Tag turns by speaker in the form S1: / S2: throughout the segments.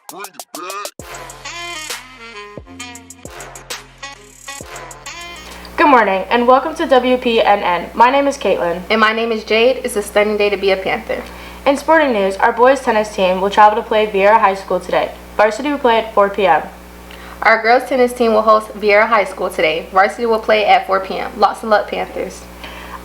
S1: Bring it back.
S2: Good morning and welcome to WPNN. My name is Caitlin.
S3: And my name is Jade. It's a stunning day to be a Panther.
S2: In sporting news, our boys tennis team will travel to play Vieira High School today. Varsity will play at 4 p.m.
S3: Our girls tennis team will host Vieira High School today. Varsity will play at 4 p.m. Lots of luck, Panthers.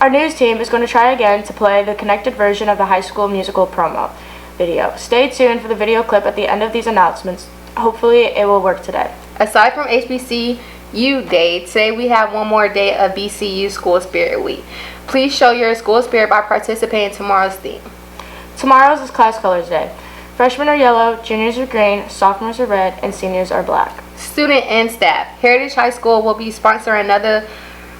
S2: Our news team is going to try again to play the connected version of the high school musical promo video. Stay tuned for the video clip at the end of these announcements. Hopefully it will work today.
S3: Aside from HBCU Day, today we have one more day of BCU School Spirit Week. Please show your school spirit by participating in tomorrow's theme.
S2: Tomorrow's is Class Colors Day. Freshmen are yellow, juniors are green, sophomores are red, and seniors are black.
S3: Student and staff, Heritage High School will be sponsoring another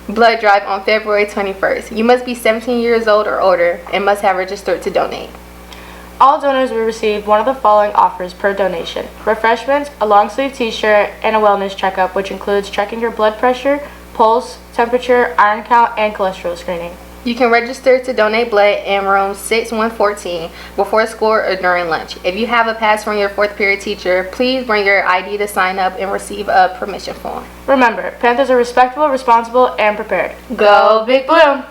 S3: blood drive on February 21st. You must be 17 years old or older and must have registered to donate.
S2: All donors will receive one of the following offers per donation: refreshments, a long sleeve t-shirt, and a wellness checkup, which includes checking your blood pressure, pulse, temperature, iron count, and cholesterol screening.
S3: You can register to donate blood in room 6114 before school or during lunch. If you have a pass from your fourth period teacher, please bring your ID to sign up and receive a permission form.
S2: Remember, Panthers are respectful, responsible, and prepared.
S3: Go Big Blue!